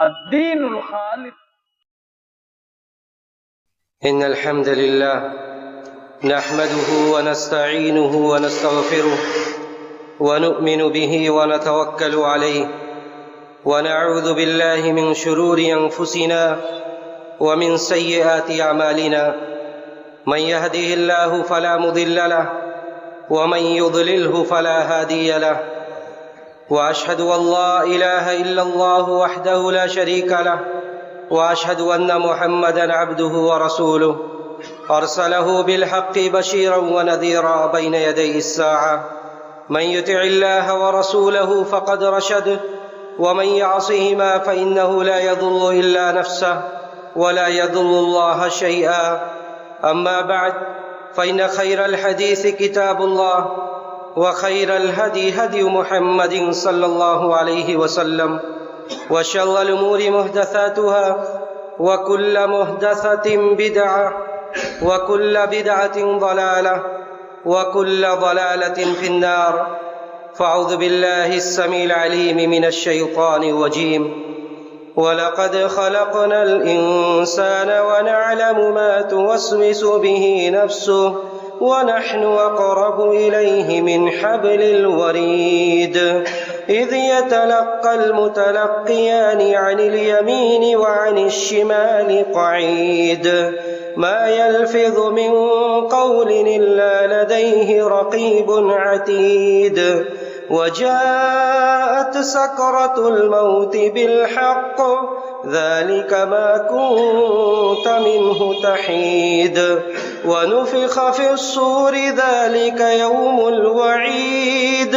الدین الخالص. إن الحمد لله نحمده ونستعينه ونستغفره ونؤمن به ونتوكل عليه ونعوذ بالله من شرور أنفسنا ومن سيئات أعمالنا من يهده الله فلا مضل له ومن يضلله فلا هادي له وأشهد أن لا إله إلا الله وحده لا شريك له وأشهد أن محمدا عبده ورسوله أرسله بالحق بشيرا ونذيرا بين يدي الساعة من يطع الله ورسوله فقد رشد ومن يعصهما فإنه لا يضل إلا نفسه ولا يضل الله شيئا. أما بعد فإن خير الحديث كتاب الله وخير الهدي هدي محمد صلى الله عليه وسلم وشر الأمور محدثاتها وكل محدثة بدعة وكل بدعة ضلالة وكل ضلالة في النار. فأعوذ بالله السميع العليم من الشيطان الرجيم. ولقد خلقنا الإنسان ونعلم ما توسوس به نفسه ونحن أقرب إليه من حبل الوريد إذ يتلقى المتلقيان عن اليمين وعن الشمال قعيد ما يلفظ من قول إلا لديه رقيب عتيد. وجاءت سكرة الموت بالحق ذلك ما كنت منه تحيد ونفخ في الصور ذلك يوم الوعيد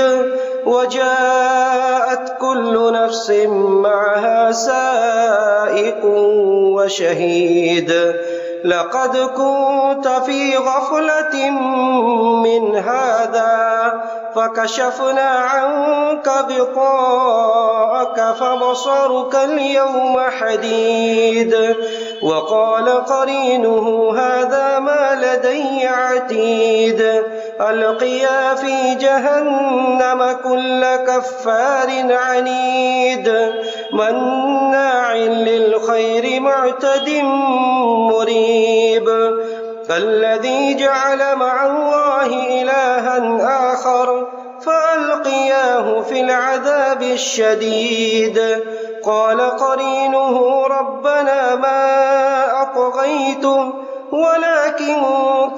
وجاءت كل نفس معها سائق وشهيد. لقد كنت في غفلة من هذا فكشفنا عنك غطاءك فبصرك اليوم حديد. وقال قرينه هذا ما لدي عتيد. ألقيا في جهنم كل كفار عنيد مناع للخير معتد مريب. الذي جعل مع الله إلها آخر فألقياه في العذاب الشديد. قال قرينه ربنا ما أطغيته ولكن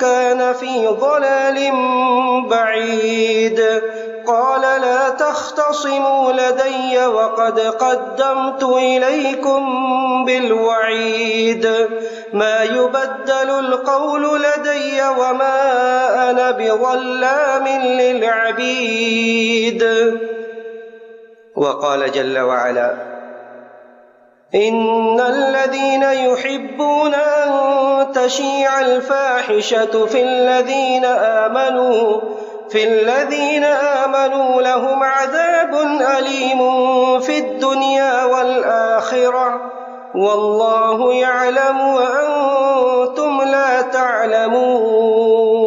كان في ضلال بعيد. قال لا تختصموا لدي وقد قدمت إليكم بالوعيد ما يبدل القول لدي وما أنا بظلام للعبيد. وقال جل وعلا إن الذين يحبون أن تشيع الفاحشة في الذين آمنوا لهم عذاب أليم في الدنيا والآخرة والله يعلم وأنتم لا تعلمون.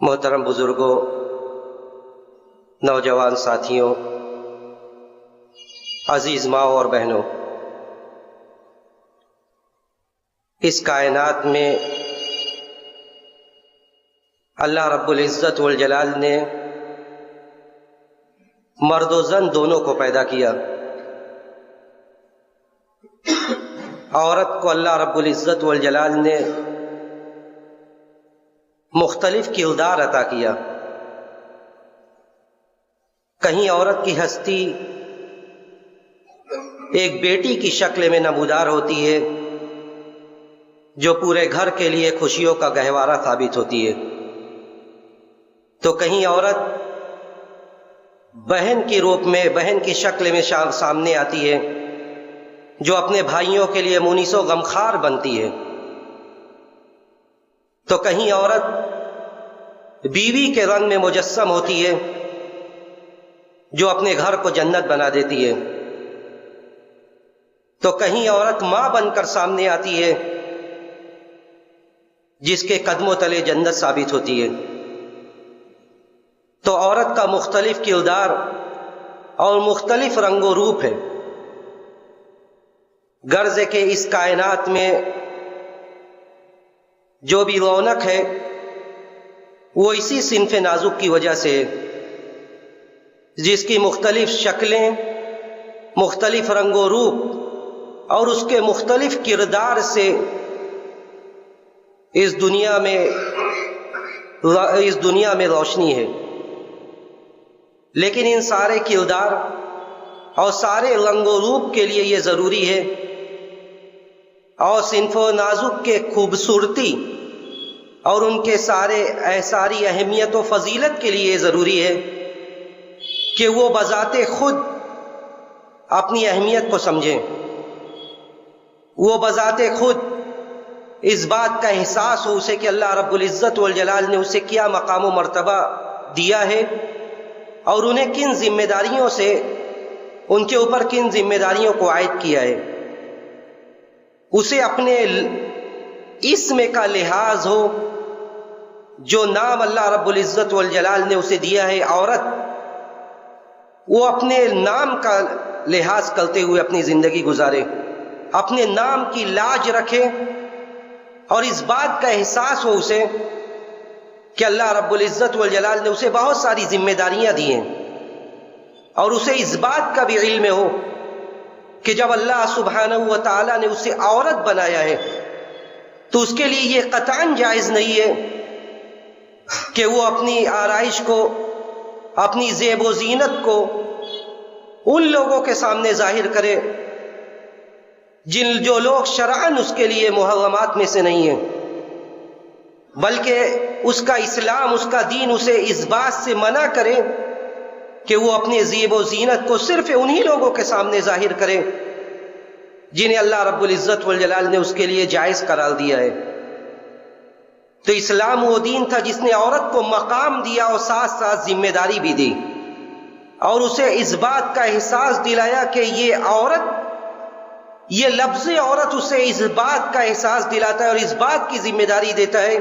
محترم بزرگوں، نوجوان ساتھیوں، عزیز ماں اور بہنوں، اس کائنات میں اللہ رب العزت والجلال نے مرد و زن دونوں کو پیدا کیا. عورت کو اللہ رب العزت والجلال نے مختلف کردار عطا کیا. کہیں عورت کی ہستی ایک بیٹی کی شکل میں نمودار ہوتی ہے جو پورے گھر کے لیے خوشیوں کا گہوارہ ثابت ہوتی ہے، تو کہیں عورت بہن کی روپ میں، بہن کی شکل میں سامنے آتی ہے جو اپنے بھائیوں کے لیے مونس و غمخوار بنتی ہے، تو کہیں عورت بیوی کے رنگ میں مجسم ہوتی ہے جو اپنے گھر کو جنت بنا دیتی ہے، تو کہیں عورت ماں بن کر سامنے آتی ہے جس کے قدموں تلے جنت ثابت ہوتی ہے، تو عورت کا مختلف کردار اور مختلف رنگ و روپ ہے. غرض ہے کہ اس کائنات میں جو بھی رونق ہے وہ اسی صنف نازک کی وجہ سے ہے، جس کی مختلف شکلیں، مختلف رنگ و روپ اور اس کے مختلف کردار سے اس دنیا میں روشنی ہے. لیکن ان سارے کردار اور سارے رنگ و روپ کے لیے یہ ضروری ہے، اور صنف و نازک کے خوبصورتی اور ان کے ساری اہمیت و فضیلت کے لیے یہ ضروری ہے کہ وہ بذات خود اپنی اہمیت کو سمجھیں. وہ بذات خود اس بات کا احساس ہو اسے کہ اللہ رب العزت والجلال نے اسے کیا مقام و مرتبہ دیا ہے، اور انہیں کن ذمہ داریوں سے، ان کے اوپر کن ذمہ داریوں کو عائد کیا ہے. اسے اپنے اسم کا لحاظ ہو، جو نام اللہ رب العزت والجلال نے اسے دیا ہے عورت، وہ اپنے نام کا لحاظ کرتے ہوئے اپنی زندگی گزارے، اپنے نام کی لاج رکھے، اور اس بات کا احساس ہو اسے کہ اللہ رب العزت والجلال نے اسے بہت ساری ذمہ داریاں دی ہیں، اور اسے اس بات کا بھی علم ہو کہ جب اللہ سبحانہ و تعالی نے اسے عورت بنایا ہے تو اس کے لیے یہ قطعاً جائز نہیں ہے کہ وہ اپنی آرائش کو، اپنی زیب و زینت کو ان لوگوں کے سامنے ظاہر کرے جو لوگ شرعاً اس کے لیے محرمات میں سے نہیں ہیں، بلکہ اس کا اسلام، اس کا دین اسے اس بات سے منع کرے کہ وہ اپنی زیب و زینت کو صرف انہی لوگوں کے سامنے ظاہر کرے جنہیں اللہ رب العزت والجلال نے اس کے لیے جائز قرار دیا ہے. تو اسلام وہ دین تھا جس نے عورت کو مقام دیا اور ساتھ ساتھ ذمہ داری بھی دی، اور اسے اس بات کا احساس دلایا کہ یہ عورت، یہ لفظ عورت اسے اس بات کا احساس دلاتا ہے اور اس بات کی ذمہ داری دیتا ہے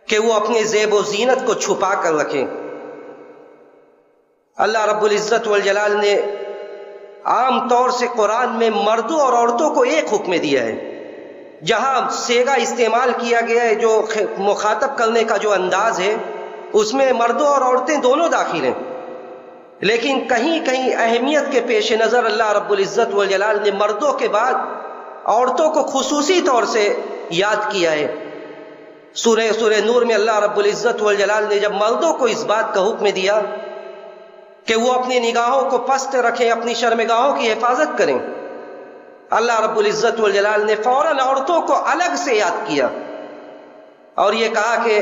کہ وہ اپنے زیب و زینت کو چھپا کر رکھے. اللہ رب العزت والجلال نے عام طور سے قرآن میں مردوں اور عورتوں کو ایک حکم دیا ہے. جہاں صیغہ استعمال کیا گیا ہے، جو مخاطب کرنے کا جو انداز ہے، اس میں مردوں اور عورتیں دونوں داخل ہیں، لیکن کہیں کہیں اہمیت کے پیش نظر اللہ رب العزت والجلال نے مردوں کے بعد عورتوں کو خصوصی طور سے یاد کیا ہے. سورہ نور میں اللہ رب العزت والجلال نے جب مردوں کو اس بات کا حکم دیا کہ وہ اپنی نگاہوں کو پست رکھیں، اپنی شرمگاہوں کی حفاظت کریں، اللہ رب العزت والجلال نے فوراً عورتوں کو الگ سے یاد کیا اور یہ کہا کہ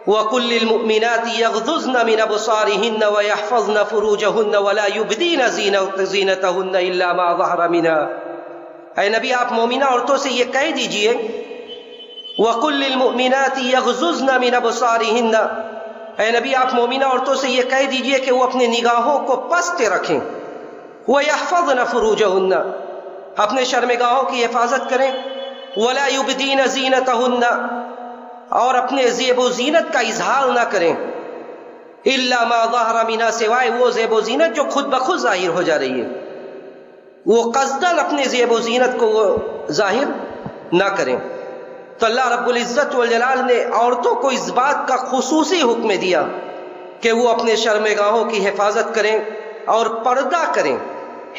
وَقُلْ لِلْمُؤْمِنَاتِ يَغْضُضْنَ مِنْ أَبْصَارِهِنَّ وَيَحْفَظْنَ فُرُوجَهُنَّ وَلَا يُبْدِينَ زِينَتَهُنَّ إِلَّا مَا ظَهَرَ مِنْهَا. اے نبی، آپ مومنہ عورتوں سے یہ کہہ دیجئے وَقُلْ لِلْمُؤْمِنَاتِ يَغْضُضْنَ مِنْ أَبْصَارِهِنَّ، اے نبی آپ مومنہ عورتوں سے یہ کہہ دیجئے کہ وہ اپنے نگاہوں کو پست رکھیں، وَيَحْفَظْنَ فُرُوجَهُنَّ، اپنے شرمگاہوں کی حفاظت کریں، وَلَا يُبْدِينَ زِينَتَهُنَّ، اور اپنے زیب و زینت کا اظہار نہ کریں، إِلَّا مَا ظَهَرَ مِنْهَا، سوائے وہ زیب و زینت جو خود بخود ظاہر ہو جا رہی ہے، وہ قصداً اپنے زیب و زینت کو وہ ظاہر نہ کریں. تو اللہ رب العزت والجلال نے عورتوں کو اس بات کا خصوصی حکم دیا کہ وہ اپنے شرمگاہوں کی حفاظت کریں اور پردہ کریں.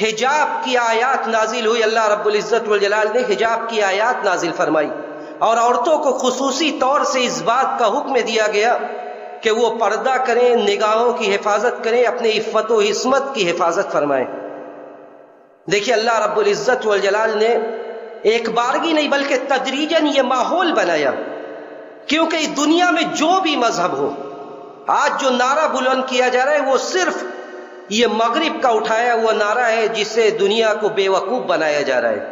حجاب کی آیات نازل ہوئی، اللہ رب العزت والجلال نے حجاب کی آیات نازل فرمائی اور عورتوں کو خصوصی طور سے اس بات کا حکم دیا گیا کہ وہ پردہ کریں، نگاہوں کی حفاظت کریں، اپنے عفت و عصمت کی حفاظت فرمائیں. دیکھیے اللہ رب العزت والجلال نے ایک بارگی نہیں بلکہ تدریجاً یہ ماحول بنایا، کیونکہ اس دنیا میں جو بھی مذہب ہو، آج جو نعرہ بلند کیا جا رہا ہے وہ صرف یہ مغرب کا اٹھایا ہوا نعرہ ہے جس سے دنیا کو بے وقوف بنایا جا رہا ہے.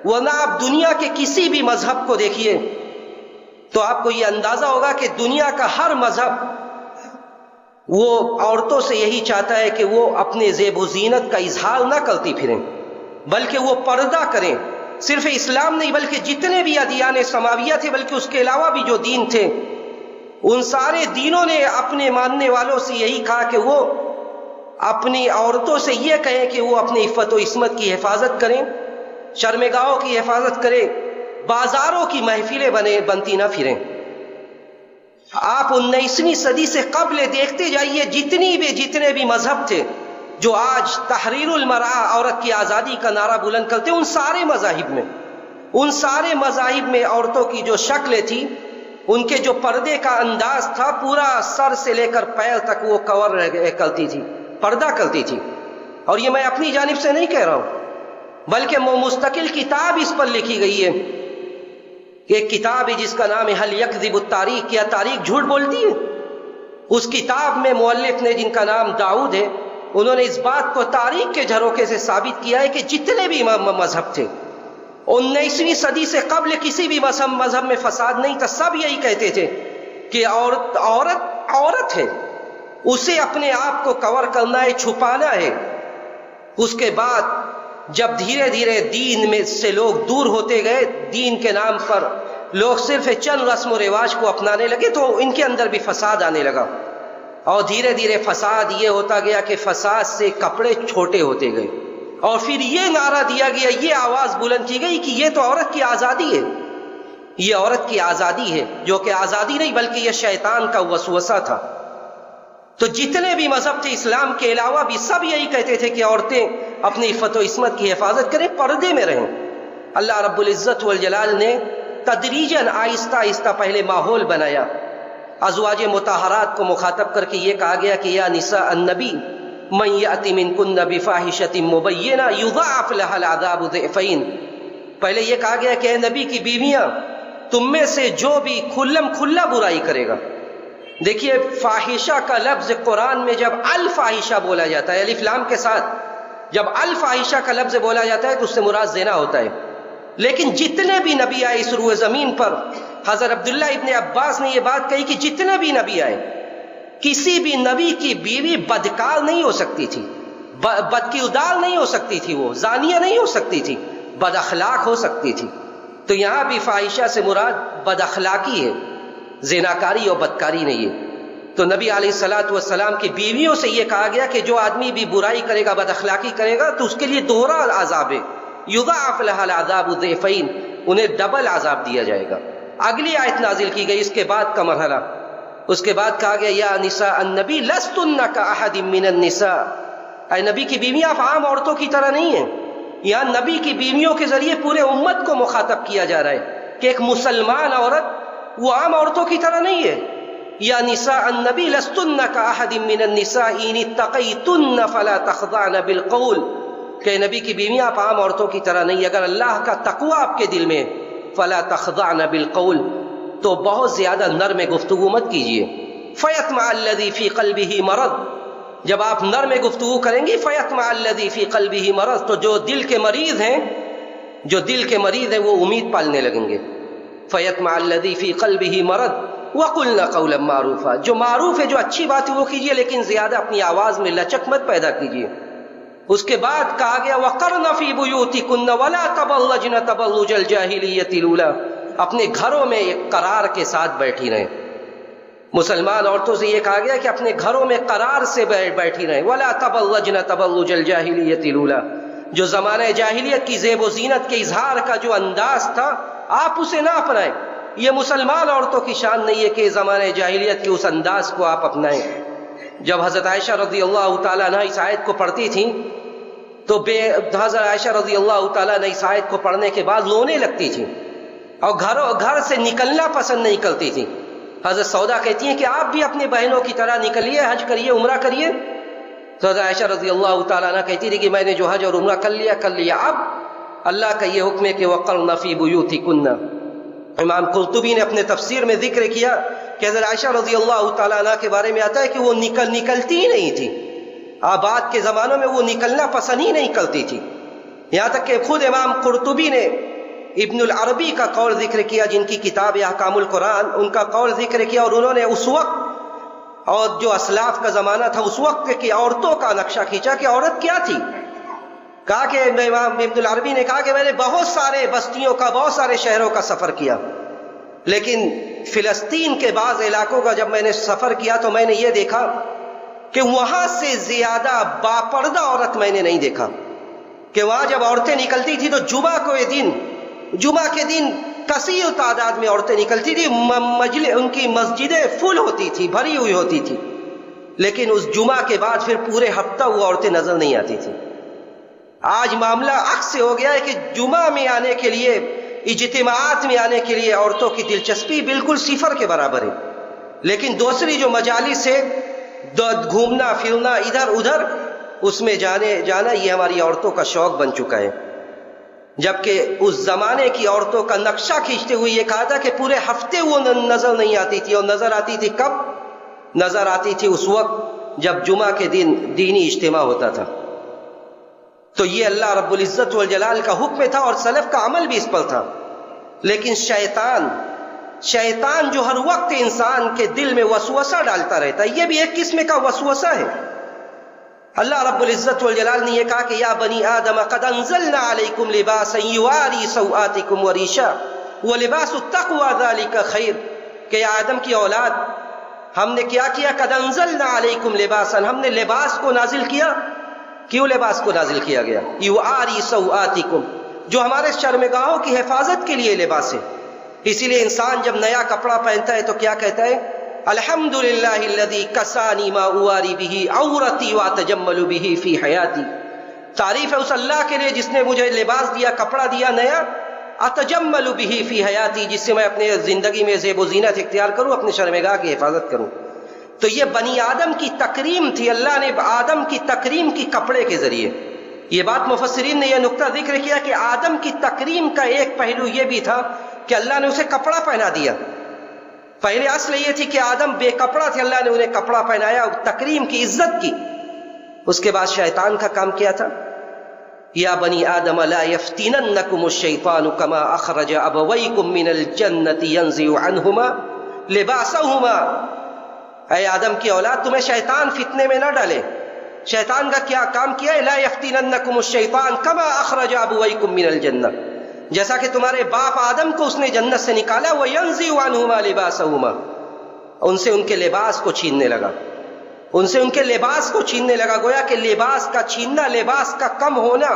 ورنہ آپ دنیا کے کسی بھی مذہب کو دیکھیے تو آپ کو یہ اندازہ ہوگا کہ دنیا کا ہر مذہب وہ عورتوں سے یہی چاہتا ہے کہ وہ اپنے زیب و زینت کا اظہار نہ کرتی پھریں بلکہ وہ پردہ کریں. صرف اسلام نہیں بلکہ جتنے بھی ادیان سماویہ تھے، بلکہ اس کے علاوہ بھی جو دین تھے، ان سارے دینوں نے اپنے ماننے والوں سے یہی کہا کہ وہ اپنی عورتوں سے یہ کہیں کہ وہ اپنی عفت و عصمت کی حفاظت کریں، شرمگاہوں کی حفاظت کریں، بازاروں کی محفلیں بنتی نہ پھریں۔ آپ 19ویں صدی سے قبل دیکھتے جائیے جتنے بھی مذہب تھے جو آج تحریر المرأہ، عورت کی آزادی کا نعرہ بلند کرتے، ان سارے مذاہب میں عورتوں کی جو شکلیں تھی، ان کے جو پردے کا انداز تھا، پورا سر سے لے کر پیر تک وہ کور کرتی تھی، پردہ کرتی تھی۔ اور یہ میں اپنی جانب سے نہیں کہہ رہا ہوں، بلکہ مستقل کتاب اس پر لکھی گئی ہے، ایک کتاب ہے جس کا نام ہے هل یکذب التاریخ، کیا تاریخ جھوٹ بولتی ہے؟ اس کتاب میں مؤلف نے، جن کا نام داؤد ہے، انہوں نے اس بات کو تاریخ کے جھروکے سے ثابت کیا ہے کہ جتنے بھی مذہب تھے 19ویں صدی سے قبل کسی بھی مذہب میں فساد نہیں تھا، سب یہی کہتے تھے کہ عورت ہے، اسے اپنے آپ کو کور کرنا ہے، چھپانا ہے۔ اس کے بعد جب دھیرے دھیرے دین میں سے لوگ دور ہوتے گئے، دین کے نام پر لوگ صرف چند رسم و رواج کو اپنانے لگے، تو ان کے اندر بھی فساد آنے لگا، اور دھیرے دھیرے فساد یہ ہوتا گیا کہ فساد سے کپڑے چھوٹے ہوتے گئے، اور پھر یہ نعرہ دیا گیا، یہ آواز بلند کی گئی کہ یہ تو عورت کی آزادی ہے، یہ عورت کی آزادی ہے، جو کہ آزادی نہیں بلکہ یہ شیطان کا وسوسہ تھا۔ تو جتنے بھی مذہب تھے اسلام کے علاوہ بھی، سب یہی کہتے تھے کہ عورتیں اپنی عفت و عصمت کی حفاظت کریں، پردے میں رہیں۔ اللہ رب العزت والجلال نے تدریجاً آہستہ آہستہ پہلے ماحول بنایا، ازواج مطہرات کو مخاطب کر کے یہ کہا گیا کہ یا نساء النبی من یأت منکن بفاحشۃ مبینہ یضاعف لها العذاب ضعفین۔ پہلے یہ کہا گیا کہ اے نبی کی بیویاں، تم میں سے جو بھی کھلا برائی کرے گا۔ دیکھیے فاحشہ کا لفظ قرآن میں جب الفاحشہ بولا جاتا ہے الف لام کے ساتھ، جب الفاحشہ کا لفظ بولا جاتا ہے تو اس سے مراد زنا ہوتا ہے۔ لیکن جتنے بھی نبی آئے اس روئے زمین پر، حضرت عبداللہ ابن عباس نے یہ بات کہی کہ جتنے بھی نبی آئے، کسی بھی نبی کی بیوی بدکار نہیں ہو سکتی تھی، بدکردار نہیں ہو سکتی تھی، وہ زانیہ نہیں ہو سکتی تھی، بد اخلاق ہو سکتی تھی۔ تو یہاں بھی فاحشہ سے مراد بد اخلاقی ہے، زناکاری اور بدکاری نہیں ہے۔ تو نبی علیہ الصلوۃ والسلام کی بیویوں سے یہ کہا گیا کہ جو آدمی بھی برائی کرے گا، بد اخلاقی کرے گا، تو اس کے لیے دوہرا عذاب ہے، یضاعف لها العذاب ضعفین، انہیں ڈبل عذاب دیا جائے گا۔ اگلی آیت نازل کی گئی اس کے بعد کا مرحلہ، اس کے بعد کہا گیا یا نساء النبی لستن کاحد من النساء، اے نبی کی بیویاں آپ عام عورتوں کی طرح نہیں ہیں۔ یہاں نبی کی بیویوں کے ذریعے پورے امت کو مخاطب کیا جا رہا ہے کہ ایک مسلمان عورت وہ عام عورتوں کی طرح نہیں ہے۔ یا نساء النبی لستن کاحد من النساء ان اتقیتن فلا تخضعن بالقول، کہ نبی کی بیویاں آپ عام عورتوں کی طرح نہیں، اگر اللہ کا تقوی آپ کے دل میں فلا تخضعن بالقول تو بہت زیادہ نرم گفتگو مت کیجیے۔ فیطمع الذی فی قلبہ مرض، جب آپ نرم گفتگو کریں گی فیطمع الذی فی قلبہ مرض، تو جو دل کے مریض ہیں وہ امید پالنے لگیں گے۔ فیطمع الذی فی قلبہ مرض وقلنا قولا معروفا، جو معروف ہے، جو اچھی بات ہے وہ کیجیے، لیکن زیادہ اپنی آواز میں لچک مت پیدا کیجیے۔ اس کے بعد کہا گیا وقرن فی بیوتکن ولا تبرجن تبرج الجاہلیۃ الاولی، اپنے گھروں میں ایک قرار کے ساتھ بیٹھی رہیں۔ مسلمان عورتوں سے یہ کہا گیا کہ اپنے گھروں میں قرار سے بیٹھی رہیں۔ ولا تبرجن تبرج الجاہلیۃ الاولی، جو زمانہ جاہلیت کی زیب و زینت کے اظہار کا جو انداز تھا آپ اسے نہ اپنائیں۔ یہ مسلمان عورتوں کی شان نہیں ہے کہ زمانہ جاہلیت کے اس انداز کو آپ اپنائیں۔ جب حضرت عائشہ رضی اللہ تعالیٰ عنہ اس آیت کو پڑھتی تھیں تو حضرت عائشہ رضی اللہ تعالیٰ عنہ اس آیت کو پڑھنے کے بعد رونے لگتی تھیں اور گھر سے نکلنا پسند نہیں کرتی تھیں۔ حضرت سودا کہتی ہیں کہ آپ بھی اپنی بہنوں کی طرح نکلیے، حج کریے، عمرہ کریے۔ تو حضرت عائشہ رضی اللہ تعالیٰ عنہ کہتی تھی کہ میں نے جو حج اور عمرہ کر لیا، اب اللہ کا یہ حکم ہے کہ وقرن فی بیوتکن۔ امام قرطبی نے اپنے تفسیر میں ذکر کیا کہ حضرت عائشہ رضی اللہ تعالیٰ عنہ کے بارے میں آتا ہے کہ وہ نکلتی ہی نہیں تھی، آباد کے زمانوں میں وہ نکلنا پسند ہی نہیں کرتی تھی۔ یہاں تک کہ خود امام قرطبی نے ابن العربی کا قول ذکر کیا، جن کی کتاب ہے احکام القرآن، ان کا قول ذکر کیا، اور انہوں نے اس وقت اور جو اسلاف کا زمانہ تھا اس وقت کی عورتوں کا نقشہ کھینچا کہ عورت کیا تھی۔ کہا کہ امام ابن العربی نے کہا کہ میں نے بہت سارے بستیوں کا، بہت سارے شہروں کا سفر کیا، لیکن فلسطین کے بعض علاقوں کا جب میں نے سفر کیا تو میں نے یہ دیکھا کہ وہاں سے زیادہ باپردہ عورت میں نے نہیں دیکھا، کہ وہاں جب عورتیں نکلتی تھی تو جمعہ کے دن کثیر تعداد میں عورتیں نکلتی تھی، ان کی مسجدیں فل ہوتی تھی، بھری ہوئی ہوتی تھی، لیکن اس جمعہ کے بعد پھر پورے ہفتہ وہ عورتیں نظر نہیں آتی تھی۔ آج معاملہ عکس ہو گیا ہے کہ جمعہ میں آنے کے لیے، اجتماعات میں آنے کے لیے عورتوں کی دلچسپی بالکل صفر کے برابر ہے، لیکن دوسری جو مجالس ہے، گھومنا پھرنا ادھر ادھر، اس میں جانا یہ ہماری عورتوں کا شوق بن چکا ہے۔ جبکہ اس زمانے کی عورتوں کا نقشہ کھینچتے ہوئے یہ کہا تھا کہ پورے ہفتے وہ نظر نہیں آتی تھی، اور نظر آتی تھی کب؟ نظر آتی تھی اس وقت جب جمعہ کے دن دینی اجتماع ہوتا تھا۔ تو یہ اللہ رب العزت والجلال کا حکم تھا اور سلف کا عمل بھی اس پر تھا، لیکن شیطان جو ہر وقت انسان کے دل میں وسوسہ ڈالتا رہتا ہے، یہ بھی ایک قسم کا وسوسہ ہے۔ اللہ رب العزت والجلال نے یہ کہا کہ یا بنی آدم قد انزلنا علیکم لباسا یواری سوآتکم وریشا ولباس التقوی ذلک خیر، کہ یا آدم کی اولاد، ہم نے کیا قد انزلنا علیکم لباسا، ہم نے لباس کو نازل کیا۔ کیوں لباس کو نازل کیا گیا؟ یواری سوآتکم، جو ہمارے شرمگاہوں کی حفاظت کے لیے لباس ہے۔ اسی لیے انسان جب نیا کپڑا پہنتا ہے تو کیا کہتا ہے؟ الحمدللہ الذی کسانی ما اواری بہ عورتی واتجمل بہ فی حیاتی، تعریف ہے اس اللہ کے لیے جس نے مجھے لباس دیا، کپڑا دیا نیا، اتجمل بہ فی حیاتی، جس سے میں اپنے زندگی میں زیب و زینت اختیار کروں، اپنے شرمگاہ کی حفاظت کروں۔ تو یہ بنی آدم کی تکریم تھی، اللہ نے آدم کی تکریم کی کپڑے کے ذریعے۔ یہ بات مفسرین نے یہ نقطہ ذکر کیا کہ آدم کی تکریم کا ایک پہلو یہ بھی تھا کہ اللہ نے اسے کپڑا پہنا دیا۔ پہلے اصل یہ تھی کہ آدم بے کپڑا تھے، اللہ نے انہیں کپڑا پہنایا، تکریم کی، عزت کی۔ اس کے بعد شیطان کا کام کیا تھا؟ یا بنی آدم لا یفتننکم الشیطان کما اخرج ابویکم من الجنۃ ینزع عنہما لباسہما، اے آدم کی اولاد تمہیں شیطان فتنے میں نہ ڈالے۔ شیطان کا کیا کام کیا ہے؟ لا یفتننکم الشیطان کما اخرج ابویکم من الجنہ، جیسا کہ تمہارے باپ آدم کو اس نے جنت سے نکالا، وَيَنزِعُ عَنْهُمَا لِبَاسَهُمَا، ان سے ان کے لباس کو چھیننے لگا، گویا کہ لباس کا چھیننا، لباس کا کم ہونا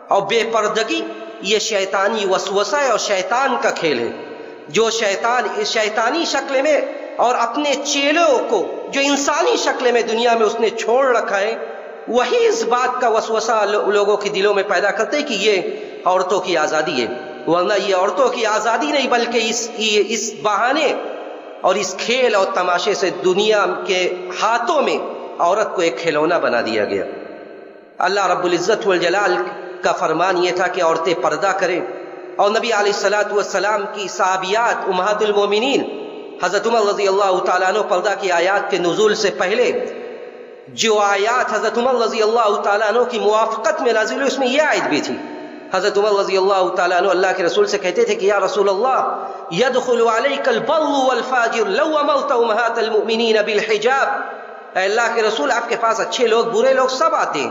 اور بے پردگی یہ شیطانی وسوسہ ہے اور شیطان کا کھیل ہے، جو شیطانی شکل میں اور اپنے چیلوں کو جو انسانی شکل میں دنیا میں اس نے چھوڑ رکھا ہے، وہی اس بات کا وسوسہ لوگوں کے دلوں میں پیدا کرتے کہ یہ عورتوں کی آزادی ہے، ورنہ یہ عورتوں کی آزادی نہیں، بلکہ اس بہانے اور اس کھیل اور تماشے سے دنیا کے ہاتھوں میں عورت کو ایک کھلونا بنا دیا گیا۔ اللہ رب العزت والجلال کا فرمان یہ تھا کہ عورتیں پردہ کریں، اور نبی علیہ الصلوۃ والسلام کی صحابیات امہات المومنین حضرت عمر رضی اللہ تعالیٰ عنہ پردہ کی آیات کے نزول سے پہلے جو آیات حضرت عمر رضی اللہ تعالیٰ عنہ کی موافقت میں نازل ہوئی، اس میں یہ آیت بھی تھی۔ حضرت عمر رضی اللہ تعالیٰ عنہ اللہ کے رسول سے کہتے تھے کہ یا رسول اللہ يدخل عليك البر والفاجر لو امرت امہات المؤمنین بالحجاب، اے اللہ کے رسول آپ کے پاس اچھے لوگ برے لوگ سب آتے ہیں،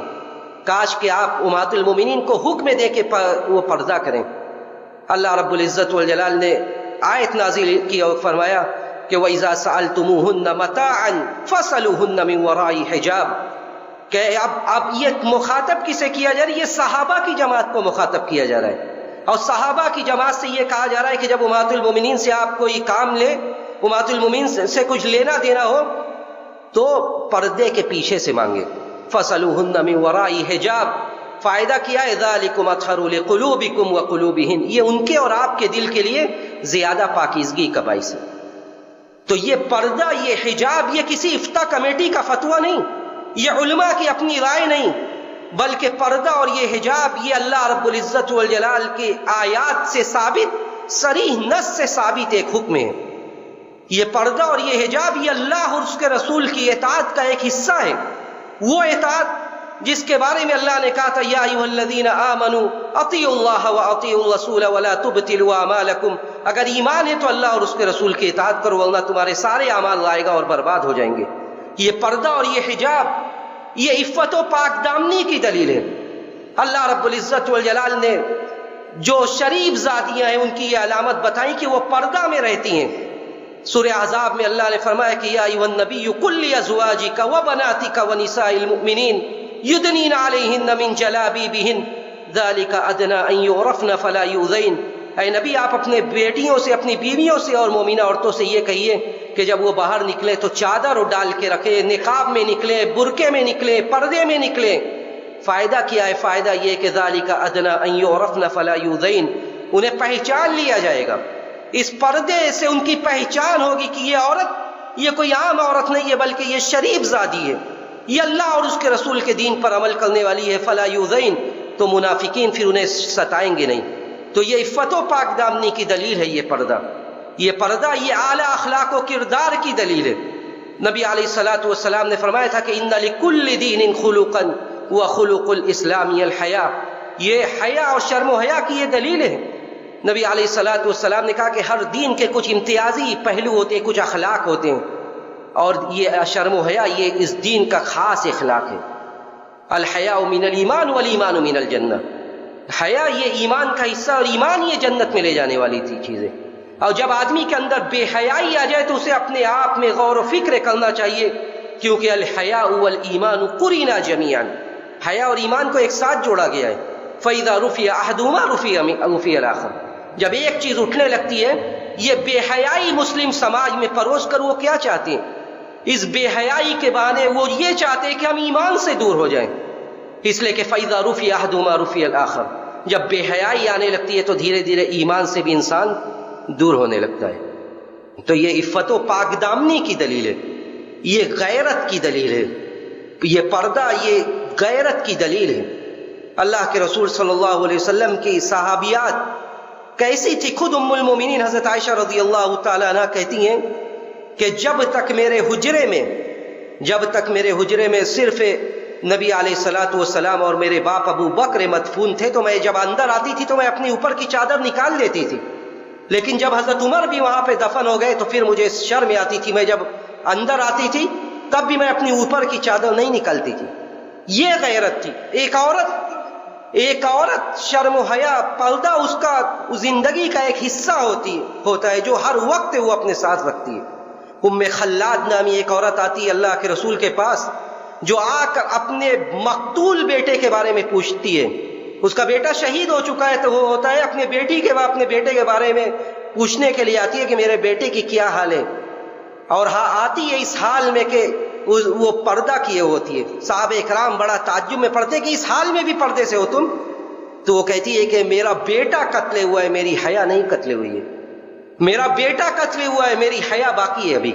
کاش کہ آپ امہات المؤمنین کو حکم دے کے وہ پردہ کریں۔ اللہ رب العزت والجلال نے آیت نازل کی اور فرمایا کہ وَإِذَا سَأَلْتُمُوهُنَّ مَتَاعًا فَاسْأَلُوهُنَّ مِنْ وَرَاءِ حِجَابٍ، کہ اب یہ مخاطب کسے کیا جا رہا ہے؟ یہ صحابہ کی جماعت کو مخاطب کیا جا رہا ہے، اور صحابہ کی جماعت سے یہ کہا جا رہا ہے کہ جب امہات المومنین سے آپ کوئی کام لے، امہات المومنین سے کچھ لینا دینا ہو تو پردے کے پیچھے سے مانگے۔ فَاسْأَلُوهُنَّ مِنْ وَرَاءِ حِجَابٍ، فائدہ کیا ہے؟ ذَلِكُمْ أَطْهَرُ لِقُلُوبِكُمْ وَقُلُوبِهِنْ، یہ ان کے اور آپ کے دل کے لیے زیادہ پاکیزگی کا باعث ہے۔ تو یہ پردہ، یہ حجاب، یہ کسی افتاء کمیٹی کا فتویٰ نہیں، یہ علماء کی اپنی رائے نہیں، بلکہ پردہ اور یہ حجاب یہ اللہ رب العزت والجلال کی آیات سے ثابت، صریح نص سے ثابت ایک حکم ہے۔ یہ پردہ اور یہ حجاب یہ اللہ اور اس کے رسول کی اطاعت کا ایک حصہ ہے، وہ اطاعت جس کے بارے میں اللہ نے کہا تھا یا ایھا الذین آمنوا اطیعوا اللہ واطیعوا الرسول ولا تبطلوا اعمالکم، اگر ایمان ہے تو اللہ اور اس کے رسول کی اطاعت کرو ورنہ تمہارے سارے اعمال ضائع اور برباد ہو جائیں گے۔ یہ پردہ اور یہ حجاب یہ عفت و پاک دامنی کی دلیل ہے۔ اللہ رب العزت والجلال نے جو شریف ذاتیاں ہیں ان کی یہ علامت بتائی کہ وہ پردہ میں رہتی ہیں، سورہ احزاب میں اللہ نے فرمایا کہ یا ایھا النبی قل لازواجک وبناتک ونساء المؤمنین یدنین علیہن من جلابیبہن ذلک ادنی ان یعرفن فلا یؤذین. اے نبی آپ اپنے بیٹیوں سے، اپنی بیویوں سے اور مومنہ عورتوں سے یہ کہیے کہ جب وہ باہر نکلیں تو چادر ڈال کے رکھیں، نقاب میں نکلیں، برقعے میں نکلیں، پردے میں نکلیں. فائدہ کیا ہے؟ فائدہ یہ کہ ذالک ادنی ان یعرفن فلا یؤذین، انہیں پہچان لیا جائے گا. اس پردے سے ان کی پہچان ہوگی کہ یہ عورت یہ کوئی عام عورت نہیں ہے بلکہ یہ شریف زادی ہے، یہ اللہ اور اس کے رسول کے دین پر عمل کرنے والی ہے. فلا یؤذین، تو منافقین پھر انہیں ستائیں گے نہیں. تو یہ عفت و پاک دامنی کی دلیل ہے. یہ پردہ یہ اعلیٰ اخلاق و کردار کی دلیل ہے. نبی علیہ الصلوۃ والسلام نے فرمایا تھا کہ ان لکل دین خلقا وخلق الاسلام الحیا. یہ حیا اور شرم و حیا کی یہ دلیل ہے. نبی علیہ الصلوۃ والسلام نے کہا کہ ہر دین کے کچھ امتیازی پہلو ہوتے ہیں، کچھ اخلاق ہوتے ہیں، اور یہ شرم و حیا یہ اس دین کا خاص اخلاق ہے. الحیاء من الایمان والایمان من الجنہ. حیا یہ ایمان کا حصہ اور ایمان یہ جنت میں لے جانے والی تھی چیزیں. اور جب آدمی کے اندر بے حیائی آ جائے تو اسے اپنے آپ میں غور و فکر کرنا چاہیے، کیونکہ الحیاء والایمان قرینا جمیعا، حیا اور ایمان کو ایک ساتھ جوڑا گیا ہے. فاذا رفع احدهما رفع الاخر. جب ایک چیز اٹھنے لگتی ہے، یہ بے حیائی مسلم سماج میں پروش کر وہ کیا چاہتے ہیں؟ اس بے حیائی کے بہانے وہ یہ چاہتے ہیں کہ ہم ایمان سے دور ہو جائیں. اس لیے کہ فاذا رفع احدهما رفع الاخر، جب بے حیائی آنے لگتی ہے تو دھیرے دھیرے ایمان سے بھی انسان دور ہونے لگتا ہے. تو یہ عفت و پاک دامنی کی دلیل ہے، یہ غیرت کی دلیل ہے. یہ پردہ یہ غیرت کی دلیل ہے. اللہ کے رسول صلی اللہ علیہ وسلم کی صحابیات کیسی تھی؟ خود ام المومنین حضرت عائشہ رضی اللہ تعالیٰ عنہ کہتی ہیں کہ جب تک میرے حجرے میں صرف نبی علیہ الصلوۃ والسلام اور میرے باپ ابو بکر مدفون تھے، تو میں جب اندر آتی تھی تو میں اپنی اوپر کی چادر نکال لیتی تھی. لیکن جب حضرت عمر بھی وہاں پہ دفن ہو گئے تو پھر مجھے شرم آتی تھی. میں جب اندر آتی تھی تب بھی میں اپنی اوپر کی چادر نہیں نکالتی تھی. یہ غیرت تھی. ایک عورت شرم و حیا، پردہ اس کا زندگی کا ایک حصہ ہوتا ہے جو ہر وقت وہ اپنے ساتھ رکھتی ہے. ام خلاد نامی ایک عورت آتی ہے اللہ کے رسول کے پاس، جو آ کر اپنے مقتول بیٹے کے بارے میں پوچھتی ہے. اس کا بیٹا شہید ہو چکا ہے تو وہ ہوتا ہے اپنے بیٹے کے بارے میں پوچھنے کے لیے آتی ہے کہ میرے بیٹے کی کیا حال ہے. اور ہاں آتی ہے اس حال میں کہ وہ پردہ کیے ہوتی ہے. صحابہ اکرام بڑا تعجب میں پڑتے کہ اس حال میں بھی پردے سے ہو تم. تو وہ کہتی ہے کہ میرا بیٹا قتل ہوا ہے، میری حیا نہیں قتل ہوئی ہے. میرا بیٹا قتل ہوا ہے، میری حیا باقی ہے ابھی.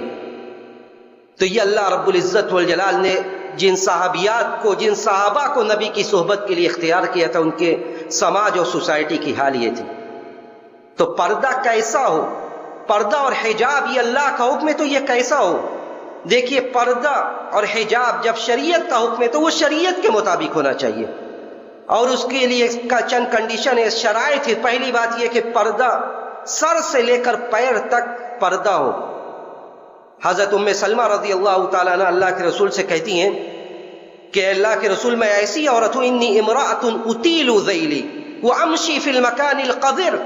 تو یہ اللہ رب العزت والجلال نے جن صحابہ کو نبی کی صحبت کے لیے اختیار کیا تھا، ان کے سماج اور سوسائٹی کی حال یہ تھی. تو پردہ کیسا ہو؟ پردہ اور حجاب یہ اللہ کا حکم ہے تو یہ کیسا ہو؟ دیکھیے، پردہ اور حجاب جب شریعت کا حکم ہے تو وہ شریعت کے مطابق ہونا چاہیے، اور اس کے لیے اس کا چند کنڈیشن ہے، شرائط ہے. پہلی بات یہ کہ پردہ سر سے لے کر پیر تک پردہ ہو. حضرت ام سلمہ رضی اللہ تعالیٰ عنہ اللہ کے رسول سے کہتی ہیں کہ اللہ کے رسول، میں ایسی عورت ہوں، انی امرأۃ اطیل ذیلی وامشی فی المکان القذر.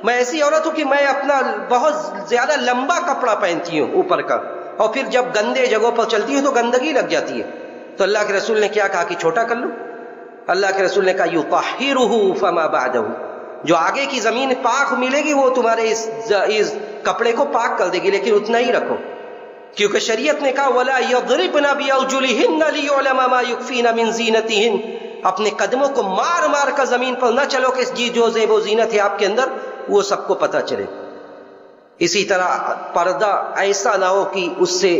میں ایسی عورت ہوں کہ میں اپنا بہت زیادہ لمبا کپڑا پہنتی ہوں اوپر کا، اور پھر جب گندے جگہوں پر چلتی ہوں تو گندگی لگ جاتی ہے. تو اللہ کے رسول نے کیا کہا کہ چھوٹا کر لو. اللہ کے رسول نے کہا یطہرہ فما بعدہ، جو آگے کی زمین پاک ملے گی وہ تمہارے اس کپڑے کو پاک کر دے گی، لیکن اتنا ہی رکھو. کیونکہ شریعت نے کہا وَلَا يَضْرِبْنَ بِأَرْجُلِهِنَّ لِيُعْلَمَ مَا يُخْفِينَ مِنْ زِينَتِهِنَّ. اپنے قدموں کو مار مار کر زمین پر نہ چلو کہ جو زیب و زینت ہے آپ کے اندر وہ سب کو پتہ چلے. اسی طرح پردہ ایسا نہ ہو کہ اس سے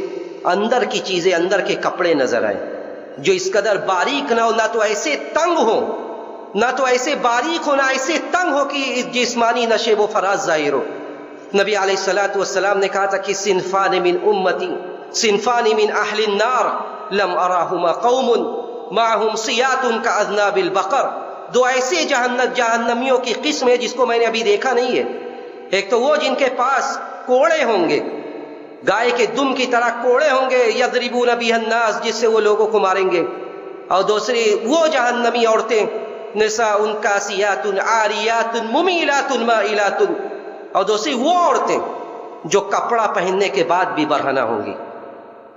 اندر کی چیزیں، اندر کے کپڑے نظر آئیں، جو اس قدر باریک نہ ہو، نہ تو ایسے تنگ ہو، نہ تو ایسے باریک ہو، نہ ایسے تنگ ہو کہ جسمانی نشے و فراز ظاہر ہو. نبی علیہ الصلوۃ والسلام نے کہا تھا کہ صنفان من امتی، صنفان من اہل النار لم اراہما قوم معہم سیات کاذناب البقر. دو ایسے جہنمیوں کی قسم ہے جس کو میں نے ابھی دیکھا نہیں ہے. ایک تو وہ جن کے پاس کوڑے ہوں گے، گائے کے دم کی طرح کوڑے ہوں گے، یضربون بہ الناس، جس سے وہ لوگوں کو ماریں گے. اور دوسری وہ جہنمی عورتیں، نساء کاسیات عاریات ممیلات مائلات. اور دوسری وہ عورتیں جو کپڑا پہننے کے بعد بھی برہنہ ہوں گی،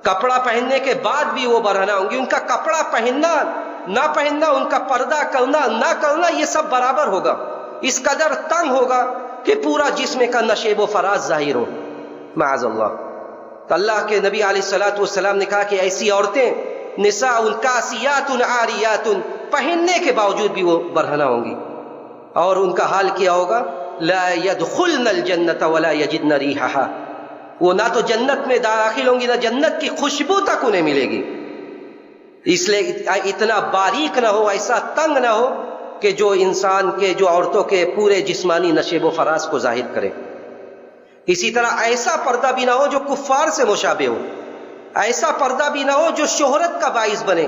کپڑا پہننے کے بعد بھی وہ برہنہ ہوں گی. ان کا کپڑا پہننا نہ پہننا، ان کا پردہ کرنا نہ کرنا، یہ سب برابر ہوگا. اس قدر تنگ ہوگا کہ پورا جسم کا نشیب و فراز ظاہر ہو، معاذ اللہ. تو اللہ کے نبی علیہ الصلوۃ والسلام نے کہا کہ ایسی عورتیں نساء کاسیات عاریات، پہننے کے باوجود بھی وہ برہنہ ہوں گی، اور ان کا حال کیا ہوگا؟ لا يدخلن الجنت ولا یجدن ریحھا، وہ نہ تو جنت میں داخل ہوں گی، نہ جنت کی خوشبو تک انہیں ملے گی. اس لیے اتنا باریک نہ ہو، ایسا تنگ نہ ہو کہ جو انسان کے، جو عورتوں کے پورے جسمانی نشیب و فراز کو ظاہر کرے. اسی طرح ایسا پردہ بھی نہ ہو جو کفار سے مشابہ ہو، ایسا پردہ بھی نہ ہو جو شہرت کا باعث بنے،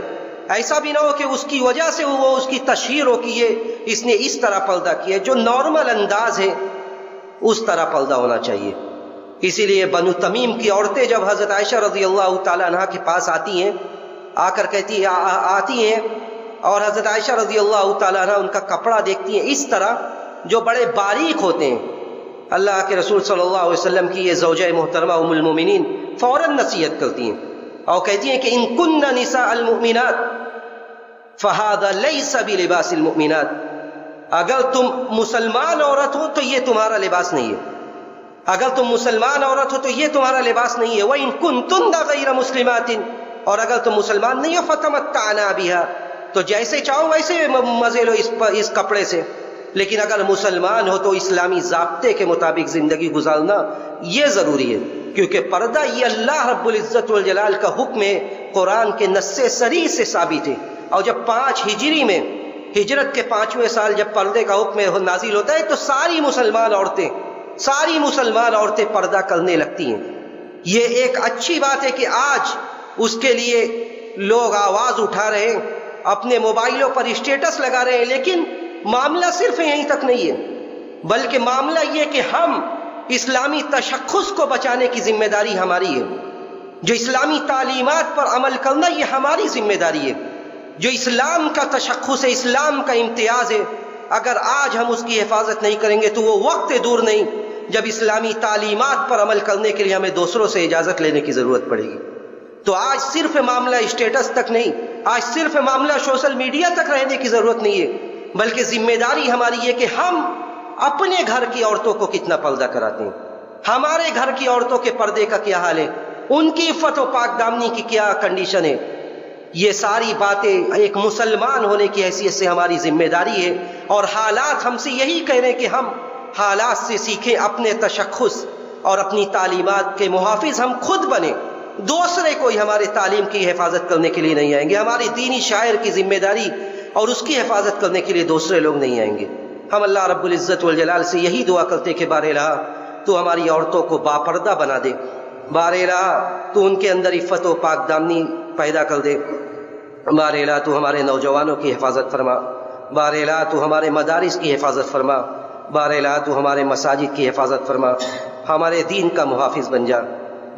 ایسا بھی نہ ہو کہ اس کی وجہ سے وہ اس کی تشہیر ہو کہ یہ اس نے اس طرح پردہ کیا. جو نارمل انداز ہے اس طرح پردہ ہونا چاہیے. اسی لیے بنو تمیم کی عورتیں جب حضرت عائشہ رضی اللہ تعالی عنہا کے پاس آتی ہیں، آ کر آتی ہیں اور حضرت عائشہ رضی اللہ تعالی عنہا ان کا کپڑا دیکھتی ہیں اس طرح جو بڑے باریک ہوتے ہیں. اللہ کے رسول صلی اللہ علیہ وسلم کی یہ زوجہ محترمہ ام المومنین فوراً نصیحت کرتی ہیں اور کہتی ہیں کہ ان کن نساء المؤمنات فہذا لیس بلباس المؤمنات، اگر تم مسلمان عورت ہو تو یہ تمہارا لباس نہیں ہے، اگر تم مسلمان عورت ہو تو یہ تمہارا لباس نہیں ہے. وَإِن كُنتُنَّ غَيْرَ مُسْلِمَاتٍ، اور اگر تم مسلمان نہیں ہو فَتَمَتَّعْنَا بِهَا، تو جیسے چاہو ویسے مزے لو اس کپڑے سے، لیکن اگر مسلمان ہو تو اسلامی ضابطے کے مطابق زندگی گزارنا یہ ضروری ہے، کیونکہ پردہ یہ اللہ رب العزت والجلال کا حکم ہے، قرآن کے نص صریح سے ثابت ہے. اور جب 5 ہجری میں ہجرت کے 5ویں سال جب پردے کا حکم نازل ہوتا ہے تو ساری مسلمان عورتیں پردہ کرنے لگتی ہیں. یہ ایک اچھی بات ہے کہ آج اس کے لیے لوگ آواز اٹھا رہے ہیں، اپنے موبائلوں پر اسٹیٹس لگا رہے ہیں. لیکن معاملہ صرف یہیں تک نہیں ہے، بلکہ معاملہ یہ کہ ہم اسلامی تشخص کو بچانے کی ذمہ داری ہماری ہے. جو اسلامی تعلیمات پر عمل کرنا یہ ہماری ذمہ داری ہے. جو اسلام کا تشخص ہے، اسلام کا امتیاز ہے، اگر آج ہم اس کی حفاظت نہیں کریں گے تو وہ وقت دور نہیں جب اسلامی تعلیمات پر عمل کرنے کے لیے ہمیں دوسروں سے اجازت لینے کی ضرورت پڑے گی. تو آج صرف معاملہ اسٹیٹس تک نہیں، آج صرف معاملہ سوشل میڈیا تک رہنے کی ضرورت نہیں ہے، بلکہ ذمہ داری ہماری یہ کہ ہم اپنے گھر کی عورتوں کو کتنا پردہ کراتے ہیں، ہمارے گھر کی عورتوں کے پردے کا کیا حال ہے، ان کی عفت و پاک دامنی کی کیا کنڈیشن ہے. یہ ساری باتیں ایک مسلمان ہونے کی حیثیت سے ہماری ذمہ داری ہے، اور حالات ہم سے یہی کہہ رہے ہیں کہ ہم حالات سے سیکھیں، اپنے تشخص اور اپنی تعلیمات کے محافظ ہم خود بنیں. دوسرے کوئی ہمارے تعلیم کی حفاظت کرنے کے لیے نہیں آئیں گے، ہماری دینی شاعر کی ذمہ داری اور اس کی حفاظت کرنے کے لیے دوسرے لوگ نہیں آئیں گے. ہم اللہ رب العزت والجلال سے یہی دعا کرتے کہ بار الہ تو ہماری عورتوں کو باپردہ بنا دے، بار الہ تو ان کے اندر عفت و پاک دامنی پیدا کر دے، بار الہ تو ہمارے نوجوانوں کی حفاظت فرما، بار الہ تو ہمارے مدارس کی حفاظت فرما، بار الہ تو ہمارے مساجد کی حفاظت فرما، ہمارے دین کا محافظ بن جا.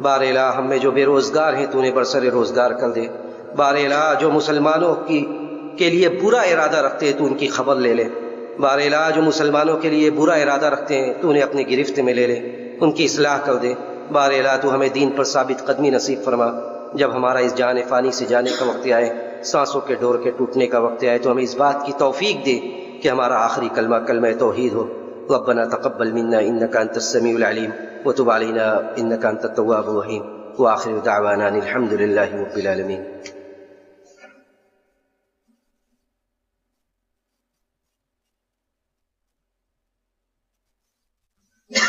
بار الہ ہم میں جو بے روزگار ہیں تو انہیں برسر روزگار کر دے. بار الہ جو مسلمانوں کے لیے برا ارادہ رکھتے ہیں تو ان کی خبر لے لے. بار الہ جو مسلمانوں کے لیے برا ارادہ رکھتے ہیں تو انہیں اپنی گرفت میں لے لے، ان کی اصلاح کر دے. بار الہ تو ہمیں دین پر ثابت قدمی نصیب فرما. جب ہمارا اس جان فانی سے جانے کا وقت آئے، سانسوں کے ڈور کے ٹوٹنے کا وقت آئے، تو ہمیں اس بات کی توفیق دے کہ ہمارا آخری کلمہ کلمہ توحید ہو. ربنا تقبل منا انك انت السميع العليم وتب علينا انك انت التواب الرحيم واخر دعوانا الحمد لله رب العالمين.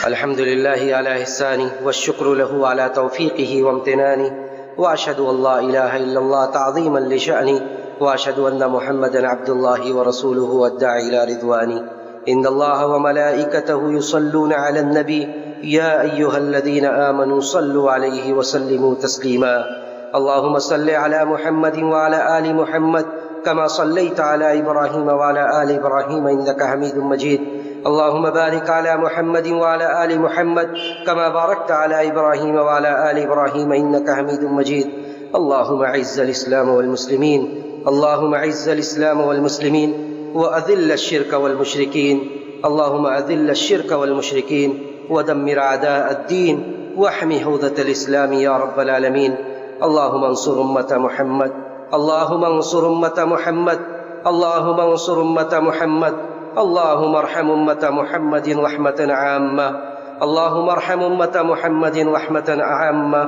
الحمد لله على إحسانه والشكر له على توفيقه وامتنانه، وأشهد أن لا إله إلا الله تعظيما لشأنه، وأشهد أن محمدا عبد الله ورسوله والداعي إلى رضوانه. إن الله وملائكته يصلون على النبي يا أيها الذين آمنوا صلوا عليه وسلموا تسليما. اللهم صل على محمد وعلى آل محمد كما صليت على إبراهيم وعلى آل إبراهيم إنك حميد مجيد. اللهم بارك على محمد وعلى آل محمد كما باركت على إبراهيم وعلى آل إبراهيم إنك حميد مجيد. اللهم أعز الإسلام والمسلمين، اللهم أعز الإسلام والمسلمين وأذل الشرك والمشركين. اللهم أذل الشرك والمشركين ودمر أعداء الدين واحمي حوزة الإسلام يا رب العالمين. اللهم انصر أمة محمد، اللهم انصر أمة محمد، اللهم انصر أمة محمد. اللهم ارحم أمة محمد رحمة عامة، اللهم ارحم أمة محمد رحمة عامة.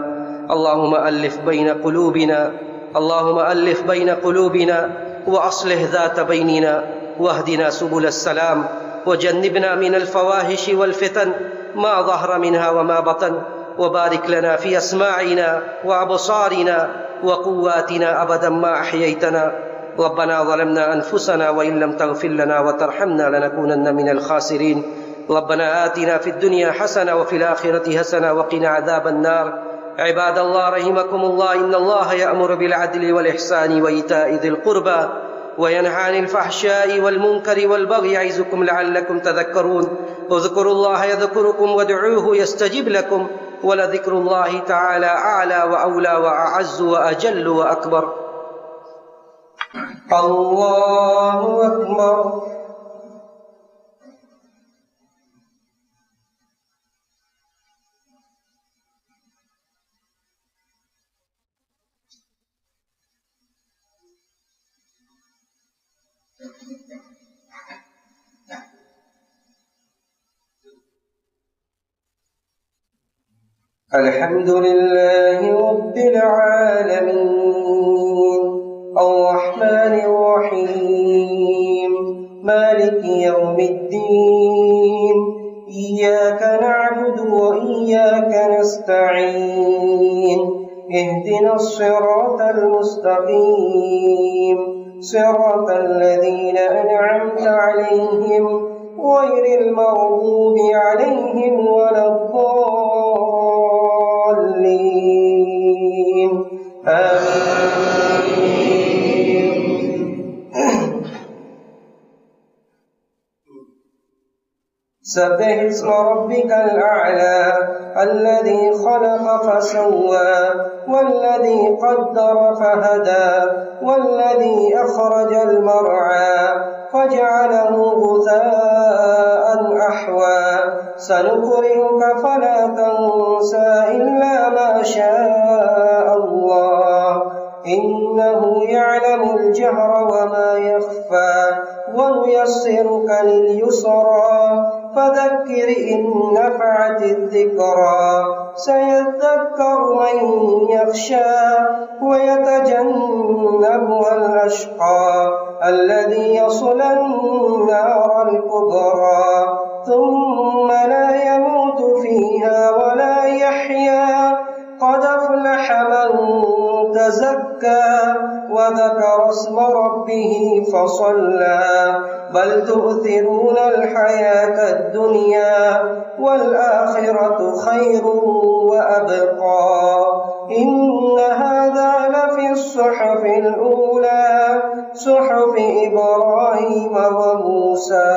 اللهم ألف بين قلوبنا، اللهم ألف بين قلوبنا وأصلح ذات بيننا، واهدنا سبل السلام، وجنبنا من الفواحش والفتن ما ظهر منها وما بطن. وبارك لنا في أسماعنا وأبصارنا وقواتنا أبدا ما أحييتنا. ربنا ظلمنا أنفسنا وإن لم تغفر لنا وترحمنا لنكونن من الخاسرين. ربنا آتنا في الدنيا حسنة وفي الآخرة حسنة وقنا عذاب النار. عباد الله رحمكم الله، إن الله يأمر بالعدل والإحسان وإيتاء ذي القربى وينهى عن الفحشاء والمنكر والبغي يعظكم لعلكم تذكرون. اذكروا الله يذكركم وادعوه يستجب لكم، ولذكر الله تعالى أعلى وأولى وأعز وأجل وأكبر. الله أكبر. الحمد لله رب العالمين، الرحمن الرحيم، مالك يوم الدين، إياك نعبد وإياك نستعين، اهدنا الصراط المستقيم، صراط الذين أنعمت عليهم غير المغضوب عليهم ولا الضالين. آمين. سبح اسم ربك الأعلى الذي خلق فسوى والذي قدر فهدى والذي أخرج المرعى فجعله غثاء أحوى. سنقرئك فلا تنسى إلا ما شاء الله، إنه يعلم الجهر وما يخفى. ونيسرك لليسرى فذكر إن نفعت الذكرى. سيذكر من يخشى ويتجنبها الأشقى الذي يصلى النار الكبرى ثم لا يموت فيها ولا يحيا. قد أفلح من تزكى وذكر اسم ربه فصلى. بل تؤثرون الحياة الدنيا والآخرة خير وأبقى. إن هذا لفي الصحف الأولى، صحف إبراهيم وموسى.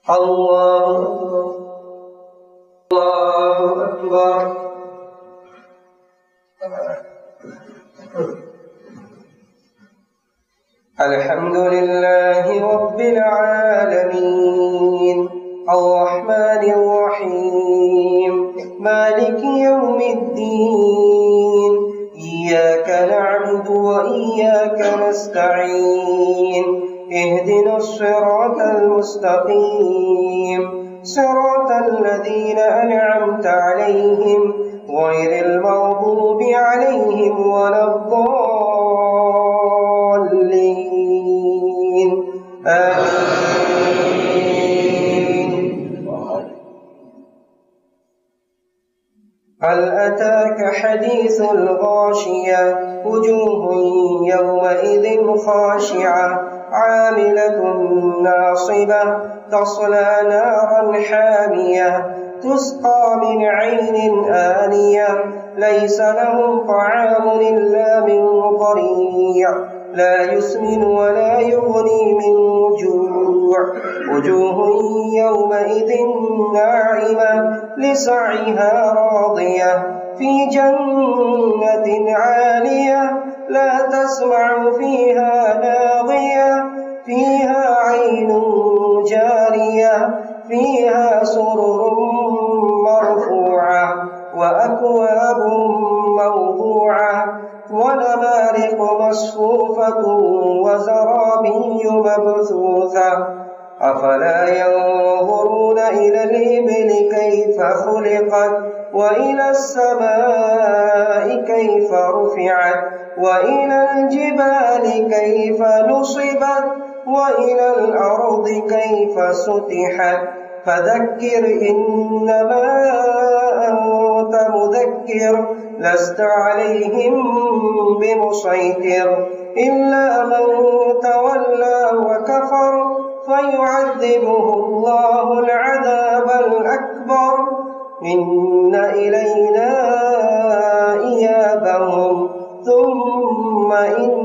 الله أكبر. الحمد لله رب العالمين، الرحمن الرحيم، مالك يوم الدين، إياك نعبد وإياك نستعين، اهدنا الصراط المستقيم، صراط الذين أنعمت عليهم غير المغضوب عليهم ولا الضالين. آمين. هل أتاك حديث الغاشية؟ وجوه يومئذ خاشعة عاملة ناصبة تصلى نارا حامية تسقى من عين آنية ليس لهم طعام إلا من ضريع لا يسمن ولا يغني من جوع. وجوه يومئذ ناعمة لسعيها راضية في جنة عالية لا تسمع فيها لاغية فيها عين جارية فيها سرر مرفوعة وأكواب موضوعة ونمارق مصفوفة وزرابي مبثوثة أفلا ينظرون إلى الإبل كيف خلقت وإلى السماء كيف رفعت وإلى الجبال كيف نصبت وإلى الأرض كيف سطحت فذكر إنما أنت مذكر لست عليهم بمسيطر إلا من تولى وكفر فيعذبه الله العذاب الأكبر إن إلينا إيابهم ثم إن